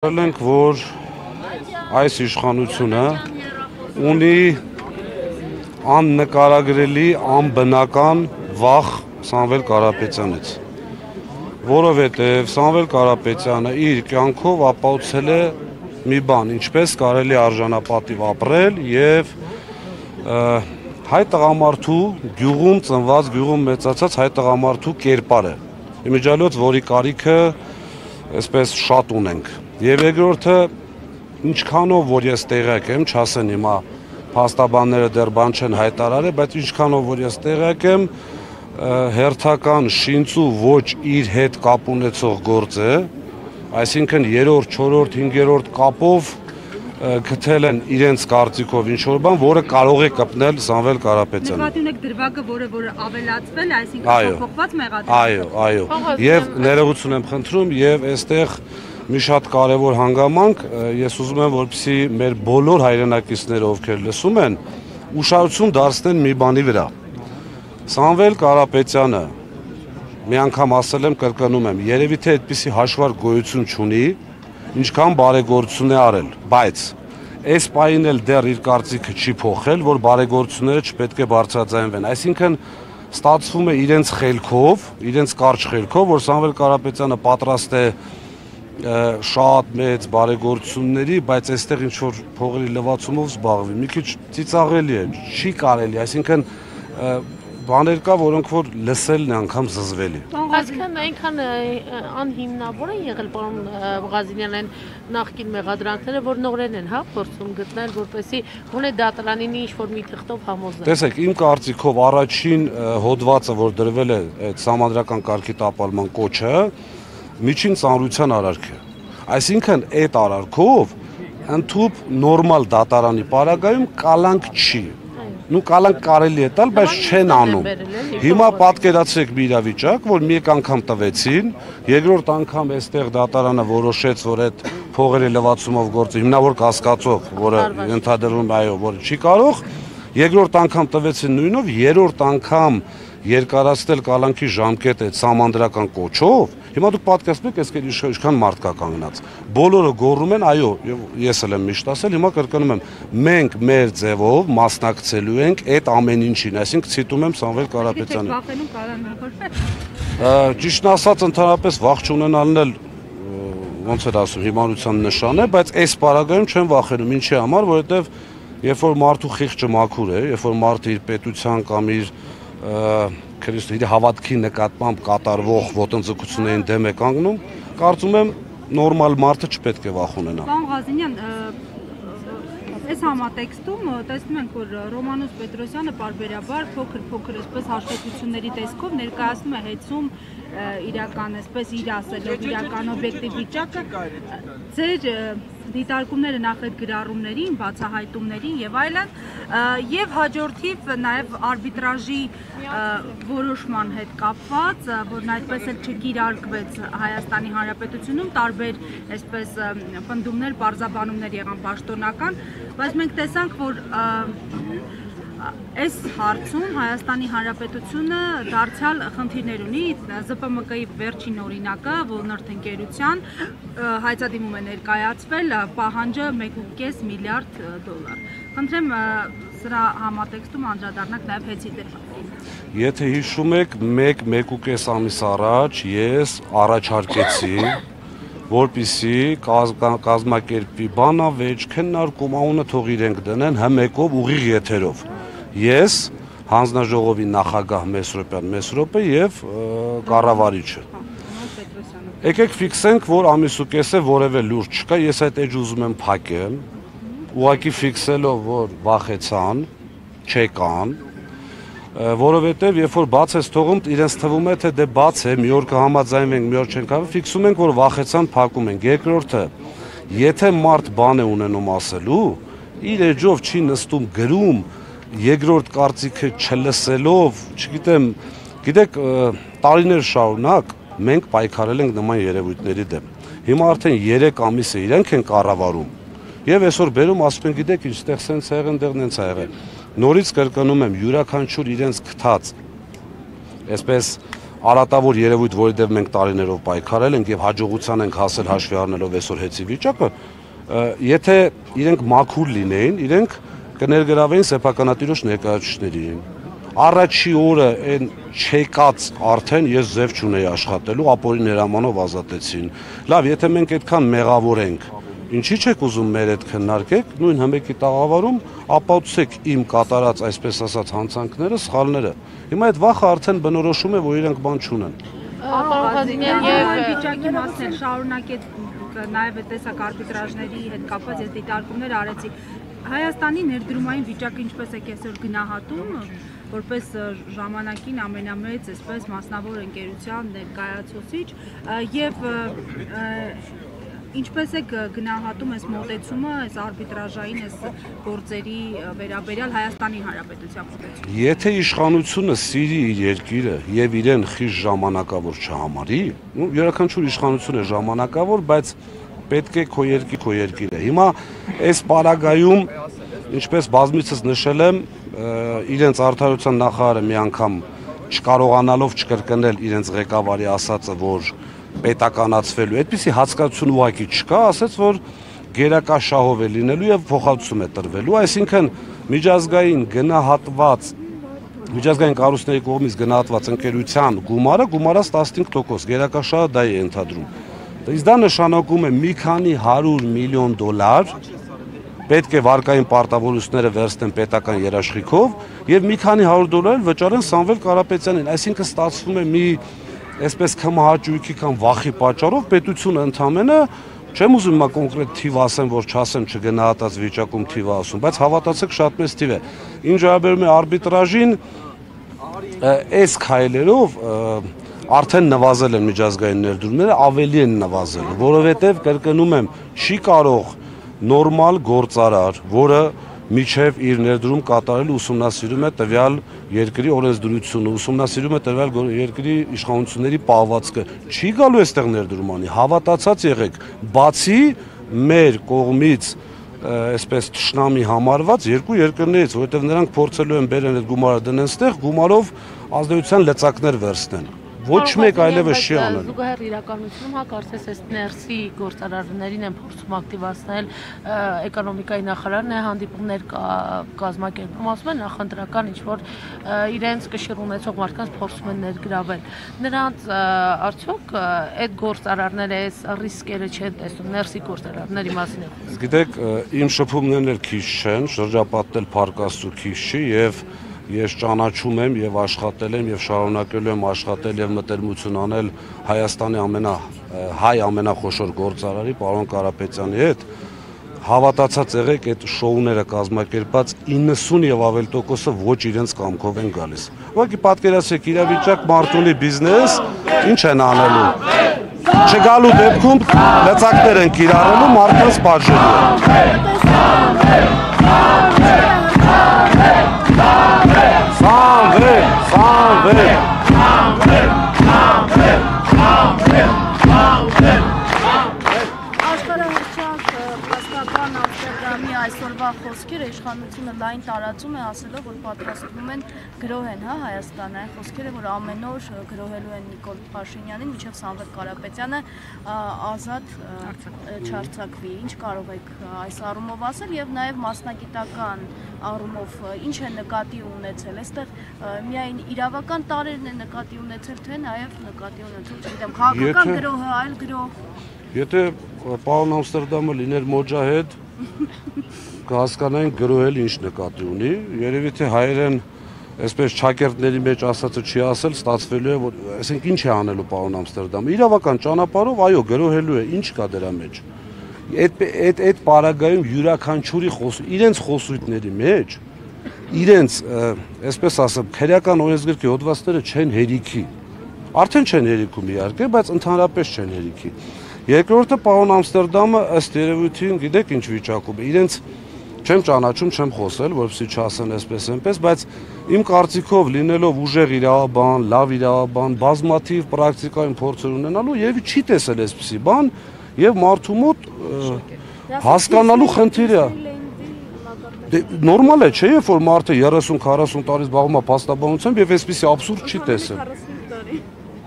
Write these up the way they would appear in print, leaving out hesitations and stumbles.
Ենք, որ այս իշխանությունը ունի աննկարագրելի, անբնական վախ Սամվել Կարապետյանից, որովհետև Սամվել Կարապետյանը իր կյանքով ապահովել է մի բան, ինչպես կարելի արժանապատիվ ապրել եւ հայ տղամարդու գյուղում ծնված, գյուղում մեծացած հայ տղամարդու կերպարը, իմիջիալոց, որի կարիքը այսպես շատ ունենք։ Եվ երկրորդը, ինչքանով որ ես տեղյակ եմ, չասեն հիմա փաստաբանները դեռ բան չեն հայտարարել, բայց ինչքանով որ ես տեղյակ եմ, հերթական շինծու ոչ իր հետ կապ ունեցող գործ է, այսինքն 3-րդ, 4-րդ, 5-րդ կապով գտել են իրենց կարծիքով ինչ-որ բան, որը կարող է կպնել Սամվել Կարապետյանը։ Նկատի ունեք դրվագը, որը ավելացվել, այսինքն փոփոխված մեղադրանք։ Այո, եւ ներողություն եմ խնդրում եւ այստեղ մի շատ կարևոր հանգամանք, ես ուզում եմ, որպեսզի մեր բոլոր հայրենակիցները, ովքեր լսում են, ուշադրություն դարձնեն մի բանի վրա։ Սամվել Կարապետյանը, մի անգամ ասել եմ, կրկնում եմ, երևի թե այդպիսի հաշվարկ գոյություն չունի, ինչքան բարեգործություն է արել, բայց այս պահին էլ դեռ իր կարծիքը չի փոխել, որ բարեգործությունները չպետք է բարձրաձայնվեն, այսինքն ստացվում է իրենց խելքով, իրենց կարճ խելքով, որ Սամվել Կարապետյանը պատրաստ է շատ մեծ բարեգործությունների, բայց այստեղ ինչ-որ փողերի լվացումով զբաղվի, մի քիչ ծիծաղելի է, չի կարելի, այսինքն բաներ կա, որոնք որ լսելն է անգամ զզվելի։ Այսքան այնքան անհիմնավոր են եղել պարոն Ղազարյան այն նախկին մեղադրանքները, որ նորեն են, հա, փորձում գտնել, որպեսզի գոնե դատարանին ինչ-որ մի թղթով համոզեն։ Տեսեք, իմ կարծիքով առաջին հոդվածը, որ դրվել է այդ սահմանադրական կարգի տապալման կոչը, միջին ծանրության արարք է։ Այսինքն այդ արարքով ընդհանուր նորմալ դատարանի պարագայում կալանք չի։ Նու կալանք կարելի է տալ, բայց չեն անում։ Հիմա պատկերացրեք մի իրավիճակ, որ մեկ անգամ տվեցին, երկրորդ անգամ այստեղ դատարանը որոշեց, որ այդ փողերի լվացումով գործը հիմնավոր կասկածով, որը ենթադրվում այո, որ չի կարող, երկրորդ անգամ տվեցին նույնով, երրորդ անգամ երկարացնել կալանքի ժամկետը սահմանադրական կոչով, հիմա դուք պատկերացնեք, այս ինչքան մարդ կա կանգնած։ Բոլորը գոռում են, այո, ես էլ եմ միշտ ասել, հիմա կրկնում եմ, մենք մեր ձևով մասնակցելու ենք այդ ամեն ինչին, այսինքն ցիտում եմ Սամվել Կարապետյանին։ Ճիշտն ասած, ընդհանրապես վախ չունենալն էլ ոնց էր ասում, հիմարության նշան է, բայց այս պարագայում չեմ վախենում, ինչի համար, որովհետև երբ որ մարդու խիղճը մաքուր է, երբ որ մարդը իր պետության կամ իր իր հավատքի նկատմամբ կատարվող ոտնձգություններին դեմ է կանգնում, կարծում եմ նորմալ մարդը չպետք է վախ ունենա։ Պարոն Ղազարյան, այս համատեքստում տեսնում ենք, որ Ռոմանոս Պետրոսյանը պարբերաբար փոքր այսպես հաշվետվությունների տեսքով ներկայացնում է հեծում իրական, այսպես իր ասելով, իրական օբյեկտիվ վիճակը, ձեր դիտարկումները նախ այդ գրառումներին, բացահայտումներին եւ այլն, եւ հաջորդիվ նաեւ արբիտրաժի որոշման հետ կապված, որն այդպես էլ չկիրարկվեց Հայաստանի Հանրապետությունում, տարբեր այսպես պնդումներ, պարզաբանումներ եղան պաշտոնական, բայց մենք տեսանք, որ այս հարցում Հայաստանի Հանրապետությունը դարձյալ խնդիրներ ունի, ԶՊՄԿ-ի վերջին օրինակը, Ոլնորթ ընկերության հայցադիմում է ներկայացվել պահանջը 1.5 միլիարդ դոլար։ Խնդրեմ սրա համատեքստում անդրադառնանք նաև հեծի դեպքին։ Եթե հիշում եք, 1-1.5 ամիս առաջ ես առաջարկեցի, որպեսզի կազմակերպվի բանավեճ, քննարկում, անունը թող իրենք դնեն հմեկով ուղիղ եթերով։ Ես, հանձնաժողովի նախագահ Մեսրոպը եւ կառավարիչը։ Եկեք ֆիքսենք, որ ամիսուկես է որևէ լուրջ չկա, ես այդ էջ ուզում եմ փակեմ, ուղղակի ֆիքսելով, որ վախեցան, չեկան, որովհետև երբ որ բաց ես թողում, իրենց թվում է, թե դե բաց է, մի օր կհամաձայնվենք, մի օր չենք հավը, ֆիքսում ենք, որ վախեցան, փակում ենք։ Երկրորդը, եթե մարդ բան է ունենում ասելու, իր էջով չի նստում գրում, երկրորդ կարծիքը չլսելով, չգիտեմ, գիտեք, տարիներ շարունակ մենք պայքարել ենք նման երևույթների դեմ։ Հիմա արդեն 3 ամիս է իրենք են կառավարում։ Եվ այսօր բերում ասում են, գիտեք, ինչտեղ սենց ա եղել, այնտեղ նենց ա եղել։ Նորից կրկնում եմ, յուրաքանչյուր իրենց գտած, այսպես արատավոր երևույթ, որի դեպ մենք տարիներով պայքարել ենք եւ հաջողության ենք հասել հաշվի առնելով այսօր հեծի վիճակը, եթե իրենք մաքուր լինեին, իրենք կներգրավեին սեփականատիրոջ ներկայացուցիչներին։ Առաջի օրը այն չեկած արդեն ես ձև չունեի աշխատելու, ապօրին հրամանով ազատեցին։ Լավ, եթե մենք այդքան մեղավոր ենք, ինչի՞ չեք ուզում մեր հետ քննարկեք, նույն հմեկի տաղավարում ապացուցեք իմ կատարած, այսպես ասած, հանցանքները, սխալները։ Հիմա այդ վախը արդեն բնորոշում է, որ իրենք բան չունեն։ Պարոն Ղազինյան, եւ վիճակի մասն շարունակեց նաև տեսակ արբիտրաժների հետ կապված ես դիտարկումներ արեցի։ Հայաստանի ներդրումային վիճակը ինչպես է այսօր գնահատում, որպես ժամանակին ամենամեծ, այսպես մասնավոր ընկերության ներկայացուցիչ եւ ինչպես է գնահատում այս մոտեցումը, այս արբիտրաժային այս գործերի վերաբերյալ Հայաստանի Հանրապետության մոտեցումը։ Եթե իշխանությունը սիրի իր երկիրը եւ իրեն խիստ ժամանակավոր չհամարի, յուրաքանչյուր իշխանություն է ժամանակավոր, բայց պետք է քո երկիրը։ Հիմա այս պարագայում, ինչպես բազմիցս նշել եմ, իրենց արդարության նախարարը մի անգամ չկարողանալով չկրկնել իրենց ղեկավարի ասածը, որ պետականացվելու, այդպիսի հասկացություն ուղղակի չկա, ասաց, որ գերակաշահով է լինելու եւ փոխհատուցում է տրվելու, այսինքն միջազգային կառույցների կողմից գնահատված ընկերության գումարած 15%, գերակաշահը դա է ընդհանրում։ Իսկ դա նշանակում է մի քանի 100 միլիոն դոլար պետք է վարկային պարտավորությունները վերցնեն պետական երաշխիքով եւ մի քանի 100 դոլար վճարեն Սամվել Կարապետյանին, այսինքն ստացվում է մի այսպես կմահաճույքի կամ վախի պատճառով պետությունը ընդամենը, չեմ ուզում հիմա կոնկրետ թիվ ասեմ, որ չասեմ չգնահատած վիճակում թիվ ասում, բայց հավատացեք շատ մեծ թիվ է։ Ինչ վերաբերում է արբիտրաժին, այս քայլերով արդեն նվազել են միջազգային ներդրումները, ավելի են նվազել, որովհետև կրկնում եմ, չի կարող նորմալ գործարար, որը միջև իր ներդրում կատարելու ուսումնասիրում է տվյալ երկրի օրենսդրությունը, ուսումնասիրում է տվյալ երկրի իշխանությունների պահվածքը, չի գալու այստեղ ներդրում անի, հավատացած եղեք, բացի մեր կողմից այսպես թշնամի համարված երկու երկրներից, որովհետև նրանք փորձելու են բերեն այդ գումարը դնեն ստեղ, գումարով ազդեցության լծակներ վերցնեն։ Ոչ մեկ այլևս չի անել։ Զուգահեռ իրականությունում հա կարծես այս ներսի գործարարներին են փորձում ակտիվացնել էկոնոմիկայի նախարարն է հանդիպումներ կազմակերպում, ասում են նախընտրական ինչ-որ իրենց կշիռ ունեցող մարդկանց փորձում են ներգրավել։ Նրանց արդյոք այդ գործարարները այս ռիսկերը չեն տեսնում, ներսի գործարարների մասին է խոսքը։ Գիտեք, իմ շփումներն էլ քիչ չեն, շրջապատել Փառքաստու քիչ չի եւ ես ճանաչում եմ եւ աշխատել եմ եւ շարունակելու եմ աշխատել եւ մտերմություն անել Հայաստանի ամենախոշոր գործարարի պարոն Կարապետյանի հետ, հավատացած եղեք այդ շոուները կազմակերպած 90 եւ ավել տոկոսը ոչ իրենց կամքով են գալիս։ Ուղղակի պատկերացրեք իրավիճակ մարդունի բիզնես, ինչ են անելու։ Չգալու դեպքում լծակներ են կիրառելու, մարդկանց բաժելու։ Այսօրվա խոսքերը իշխանությունը լայն տարածում է ասելով, որ պատրաստվում են գրոհեն Հայաստանը, այն խոսքերը, որ ամեն օր գրոհելու են Նիկոլ Փաշինյանին, մինչև Սամվել Կարապետյանը ազատ չարձակվի։ Ինչ կարող եք այս առումով ասել եւ նաեւ մասնագիտական առումով ինչ է նկատի ունեցել։ Այստեղ միայն իրավական տարերն են նկատի ունեցել, թե նաեւ նկատի ունեցել, չգիտեմ, քաղաքական գրոհը, այլ գրոհ։ Եթե պարոն Ամստերդամը լիներ Մոջահեդ, կհասկանային գրոհել ինչ նկատի ունի, երևի թե հայերեն այսպես ճակերտների մեջ ասածը չի ասել, ստացվելու է, որ այսինքն ինչ է անելու պարոն Ամստերդամը, իրավական ճանապարհով, այո, գրոհելու է, ինչ կա դրա մեջ։ Այդ պարագայում յուրաքանչյուրի իրենց խոսույթների մեջ, իրենց, այսպես ասեմ, քրեական օրենսգրքի հոդվածները չեն հերիքի, արդեն չեն հերիքում իհարկե, բայց ընդհանրապես չեն հերիքի։ Երկրորդը պարոն Ամստերդամը ըստ երևույթին գիտեք ինչ վիճակում է, իրենց չեմ ճանաչում, չեմ խոսել, որպեսզի չասեն այսպես այնպես, բայց իմ կարծիքով լինելով ուժեղ իրավաբան, լավ իրավաբան, բազմաթիվ պրակտիկայում փորձեր ունենալու եւ չի տեսել այսպիսի բան եւ մարդու մոտ հասկանալու խնդիր է։ Նորմալ է, չէ՞, երբ որ մարդը 30-40 տարի զբաղվում է փաստաբանությամբ եւ այսպիսի աբսուրդ չի տեսել։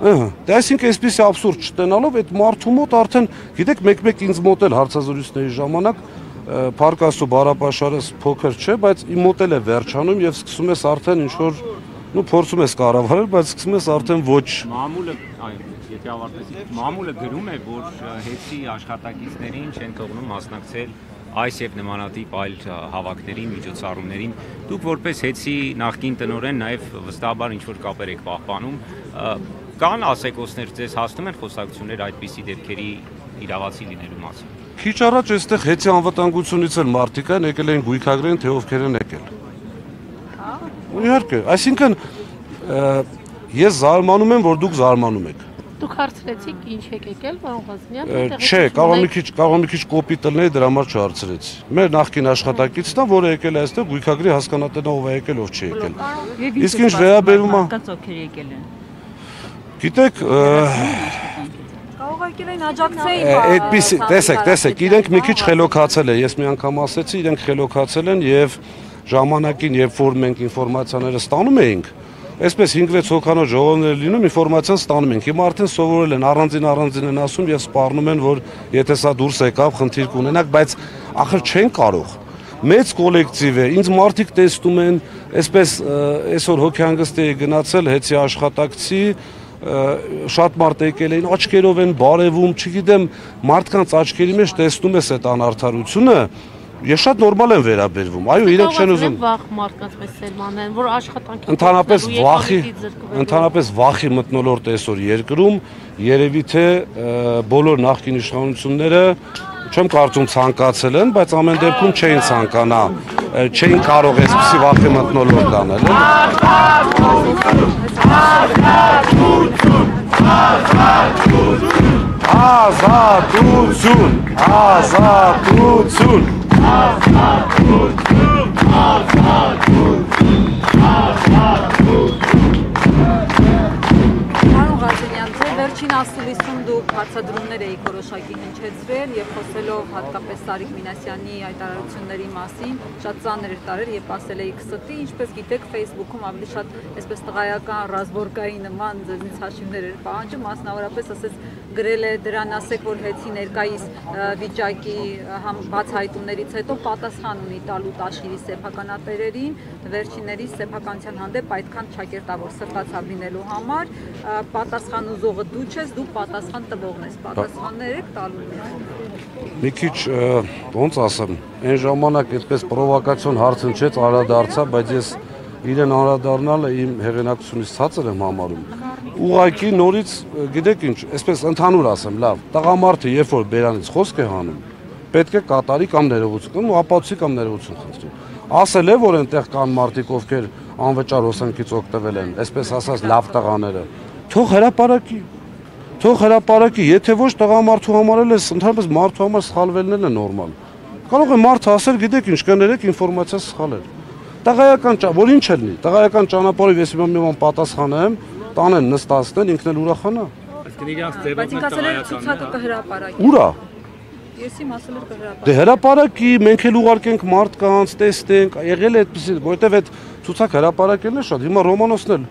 Դե այսինքն այսպեսի абսուրդ չտենալով այդ մարդու մոտ արդեն գիտեք մեկ-մեկ ինձ մոտ էլ հարցազրույցների ժամանակ Փարքաստու բարապաշարս փոքր չէ, բայց իմ մոտ էլ է վերջանում եւ սկսում ես արդեն ինչ որ փորձում ես կառավարել, բայց սկսում ես արդեն ոչ Մամուլը, եթե ավարտեցիք, մամուլը գրում է, որ հետի աշխատակիցներին չեն թողնում մասնակցել այս եւ նմանատիպ այլ հավաքներին, միջոցառումներին։ Դուք որպես հետի նախկին տնօրեն նաեւ վստահաբար ինչ որ կապեր եք պահպանում, կան ասեկոսներ ձեզ հասնում են խոսակցություններ այդպիսի դեպքերի իրավացի լինելու մասին։ Քիչ առաջ այստեղ հետի անվտանգությունից էլ մարդիկ են եկել են գույքագրեն, թե ովքեր են եկել։ Իհարկե, այսինքն ես զարմանում եմ, որ դուք զարմանում եք։ Դուք հարցրեցիք ինչ եք եկել, պարոն Ղազարյան, Չէ, կարող մի քիչ կոպիտ ելնեի, դրա համար չհարցրեցի։ Մեր նախկին աշխատակիցն է, որը եկել է այստեղ գույքագրի հասկանալով ով է եկել, ով չի եկել։ Իսկ ինչ վերաբերում է ովքեր եկել են։ Գիտեք, Կարող եկել են աջակցեին։ այդպիսի, տեսեք, իրենք մի քիչ խելոքացել են, ես մի անգամ ասեցի, իրենք խելոքացել են եւ ժամանակին, երբ որ մենք ինֆորմացիաները ստանում էինք, այսպես 5-6 հոգանոց ժողովներ լինում, ինֆորմացիան ստանում ենք։ Հիմա արդեն սովորել են առանձին են ասում եւ սպառնում են, որ եթե սա դուրս եկավ, խնդիր կունենաք, բայց ախր չեն կարող։ Մեծ կոլեկտիվ է, ինձ մարդիկ տեսնում են, այսպես այսօր հոգեհանգստի գնացել հետի աշխատակցի, շատ մարդ եկել էին, աչքերով են բարևում, չգիտեմ, մարդկանց աչքերի մեջ տեսնում ես այդ անարդարությունը, ես շատ նորմալ եմ վերաբերվում։ Այո, իրենք չեն ուզում։ Վախ մարդկանց պես Սելմանեն, որ աշխատանքի Ընդհանրապես վախի մթնոլորտ այսօր երկրում, երևի թե բոլոր նախկին իշխանությունները չեմ կարծում ցանկացել են, բայց ամեն դեպքում չէին ցանկանա, չէին կարող այսպիսի վախի մթնոլորտ անել։ Ազատություն։ Պարոն Ղազարյան, թե վերջին ասուլիսում դուք հարցադրումներ էիք որոշակի հնչեցրել եւ խոսելով հատկապես Սարիկ Մինասյանի հայտարարությունների մասին, շատ ծանր էր տարեր եւ ասել էիք ստի, ինչպես գիտեք, Facebook-ում ավելի շատ այսպես տղայական ռազմորգայի նման ձեզնից հաշիվներ էր պահանջում, մասնավորապես ասես գրել է դրան ասեք, որ հետի ներկայիս վիճակի բացահայտումներից հետո պատասխան ունի տալու Տաշիրի սեփականատերերին, վերջինների սեփականության հանդեպ այդքան ճակերտավոր սրտացավ լինելու համար, պատասխան ուզողը դու չես, դու պատասխան տվողն ես, պատասխաններ եք տալու։ Մի քիչ ոնց ասեմ, այն ժամանակ այդպես պրովոկացիոն հարց հնչեց, անդրադարձա, բայց ես իրեն անդրադառնալը իմ հեղինակությունից ցածր եմ համարում։ Ուղղակի նորից, գիտեք ինչ, այսպես ընդհանուր ասեմ, լավ, տղամարդը երբ որ բերանից խոսք է հանում, պետք է կատարի կամ ներողություն, ու ապացուցի կամ ներողություն խնդրի։ Ասել է, որ այնտեղ կան մարդիկ, ովքեր անվճար հոսանքից օգտվել են, այսպես ասած լավ տղաները, թող հրապարակի, եթե ոչ տղամարդու համար էլ է, ընդհանրապես մարդու համար սխալվելն էլ է նորմալ։ Կարող է մարդը ասել, գիտեք ինչ, կներեք ինֆորմացիա սխալել։ Տղայական, որ ինչ է լինի, տղայական ճանապարհով ես մի բան պատասխանեմ, տանեն նստացնեն, ինքն էլ ուրախանա։ Բայց ինք ասել էր ցուցակը կհրապարակի։ Ուրա։ Ես իմ ասել էր կհրապարակի։ Դե հրապարակի, մենք էլ ուղարկենք մարդկանց, տեստենք, եղել է այդպեսի, որովհետև այդ ցուցակ հրապարակելն է շատ։ Հիմա Ռոմանոսն էլ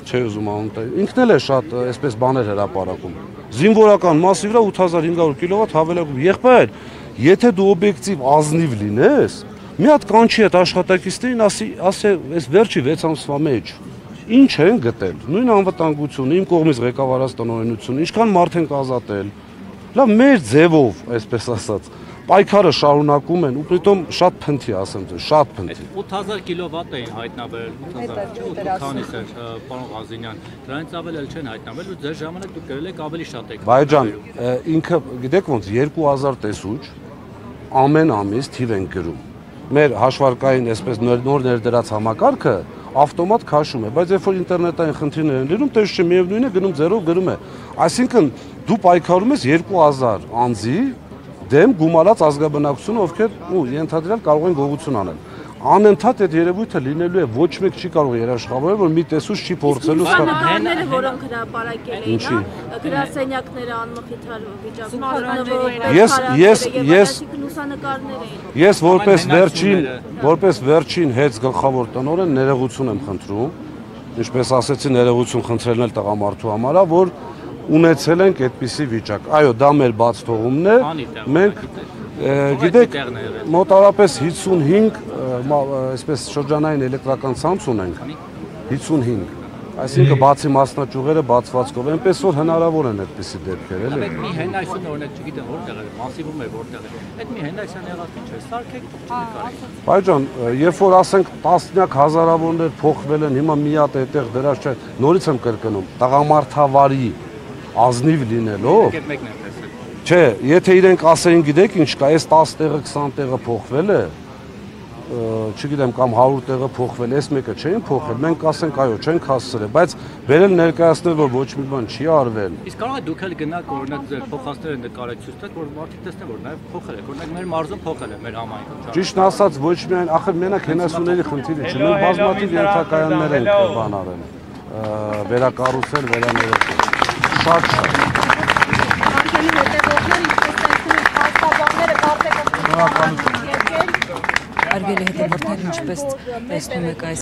չի ուզում անտայ։ Ինքն էլ է շատ այսպես բաներ հրապարակում։ Զինվորական մասի վրա 8500 կիլովատ հավելակում։ Եղբայր, եթե դու օբյեկտիվ ազնիվ լինես, մի հատ կանչի այդ աշխատակիցներին ասի, այս վերջի 6 ամսվա մեջ ինչ են գտել, նույն անվտանգությունը, իմ կողմից ղեկավարած տնօրենությունը, ինչքան մարդ են ազատել, լավ մեր ձևով, այսպես ասած, պայքարը շարունակում են, ու պրիտոմ շատ փնթի, ասեմ ձեզ, շատ փնթի։ 8000 կիլովատ էին հայտնաբերել, 8000, քանիս էր, պարոն Ղազարյան, դրանից ավել էլ չեն հայտնաբերել, ու ձեր ժամանակ դուք գրել եք ավելի շատ եք։ Բայջան, ինքը, գիտեք ոնց, 2000 տեսուչ ամեն ամիս թիվ են գրում։ Մեր հաշվարկային այսպես նոր ներդրած համակարգը ավտոմատ քաշում է, բայց երբ որ ինտերնետային խնդիրներ են լինում, դες չէ միևնույն է գնում 0 գրում է։ Այսինքն դու պայքարում ես 2000 անձի դեմ գումարած ազգաբնակությունը, ովքեր ու ենթադրյալ կարող են գողություն անել։ Անընդհատ այդ երևույթը լինելու է, ոչ մեկ չի կարող երաշխավորել, որ մի տեսուչ չի փորձելու նկարները, որոնք հրապարակել էին, գրասենյակները անմխիթար վիճակում։ Ես որպես վերջին հետ գլխավոր տնօրեն ներողություն եմ խնդրում, ինչպես ասեցի, ներողություն խնդրելն էլ տղամարդու համար է, որ ունեցել ենք այդպիսի վիճակ։ Այո, դա մեր բաց թողումն է։ Մենք գիտեք, մոտարապես 55 այսպես շրջանային էլեկտրական ցանց ունենք։ 55 Այսինքն բացի մասնաճյուղերը բացվածքով, այնպես որ հնարավոր են այդպիսի դեպքեր, էլի։ Մի հենայսուն օրինակ չգիտեմ որտեղ է, մասիվում է որտեղ է։ Այդ մի հենայսան եղածին չէ, սարքեք չնկարի։ Բայջան, երբ որ ասենք տասնյակ հազարավորներ փոխվել են, հիմա մի հատ այդտեղ դրած չէ, նորից եմ կրկնում, տղամարդավարի ազնիվ լինելով։ Մեկն եմ տեսել։ Չէ, եթե իրենք ասեին, գիտեք ինչ կա, այս 10 տեղը 20 տեղը փոխվել է, չգիտեմ կամ 100 տեղը փոխվել, այս մեկը չէին փոխվել, մենք ասենք այո, չենք հասցրել, բայց վերել ներկայացնել, որ ոչ մի բան չի արվել։ Իսկ կարող է դուք էլ գնաք օրինակ ձեր փոխածները նկարեք ցույց տաք, որ մարդիկ տեսնեն, որ նաև փոխել է, օրինակ մեր մարզում փոխել է մեր համայնքում։ Ճիշտն ասած, ոչ միայն, ախր մենակ հենասյուների խնդիրը չէ, մենք բազմաթիվ ենթակայաններ ենք բան արել, վերակառուցել, վերաներեցել։ Շատ շատ։ Անկելի հետևողներ, ինչպես տեսնում եք, փաստաբանները կարծեքով Շնորհակալություն։ Հարգելի հետևորդներ, ինչպես տեսնում եք այս